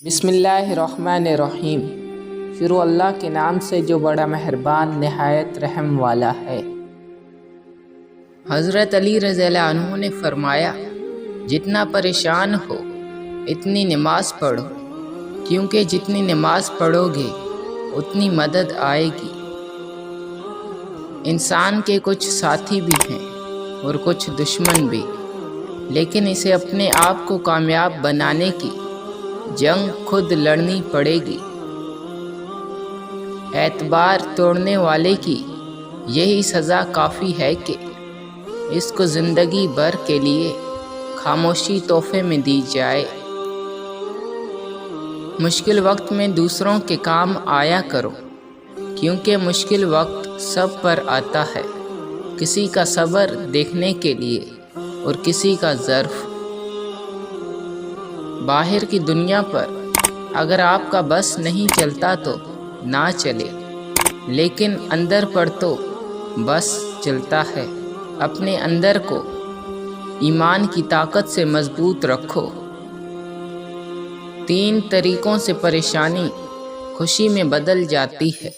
بسم اللہ الرحمن الرحیم۔ شروع اللہ کے نام سے جو بڑا مہربان نہایت رحم والا ہے۔ حضرت علی رضی اللہ عنہ نے فرمایا، جتنا پریشان ہو اتنی نماز پڑھو، کیونکہ جتنی نماز پڑھو گے اتنی مدد آئے گی۔ انسان کے کچھ ساتھی بھی ہیں اور کچھ دشمن بھی، لیکن اسے اپنے آپ کو کامیاب بنانے کی جنگ خود لڑنی پڑے گی۔ اعتبار توڑنے والے کی یہی سزا کافی ہے کہ اس کو زندگی بھر کے لیے خاموشی تحفے میں دی جائے۔ مشکل وقت میں دوسروں کے کام آیا کرو، کیونکہ مشکل وقت سب پر آتا ہے، کسی کا صبر دیکھنے کے لیے اور کسی کا ظرف۔ باہر کی دنیا پر اگر آپ کا بس نہیں چلتا تو نہ چلے، لیکن اندر پر تو بس چلتا ہے۔ اپنے اندر کو ایمان کی طاقت سے مضبوط رکھو۔ 3 طریقوں سے پریشانی خوشی میں بدل جاتی ہے۔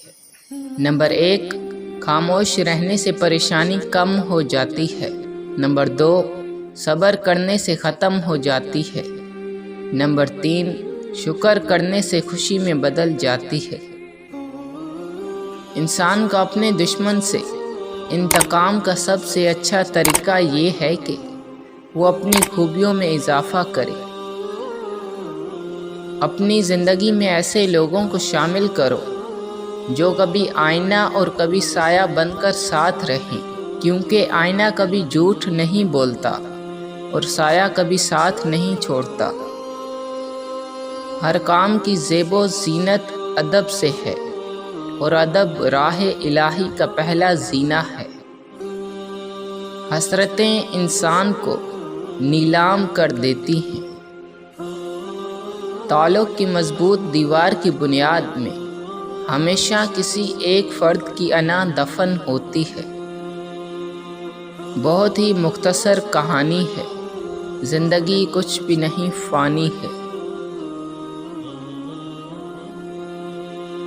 نمبر 1، خاموش رہنے سے پریشانی کم ہو جاتی ہے۔ نمبر 2، صبر کرنے سے ختم ہو جاتی ہے۔ نمبر 3، شکر کرنے سے خوشی میں بدل جاتی ہے۔ انسان کو اپنے دشمن سے انتقام کا سب سے اچھا طریقہ یہ ہے کہ وہ اپنی خوبیوں میں اضافہ کرے۔ اپنی زندگی میں ایسے لوگوں کو شامل کرو جو کبھی آئینہ اور کبھی سایہ بن کر ساتھ رہیں، کیونکہ آئینہ کبھی جھوٹ نہیں بولتا اور سایہ کبھی ساتھ نہیں چھوڑتا۔ ہر کام کی زیب و زینت ادب سے ہے، اور ادب راہ الہی کا پہلا زینہ ہے۔ حسرتیں انسان کو نیلام کر دیتی ہیں۔ تعلق کی مضبوط دیوار کی بنیاد میں ہمیشہ کسی ایک فرد کی انا دفن ہوتی ہے۔ بہت ہی مختصر کہانی ہے، زندگی کچھ بھی نہیں فانی ہے۔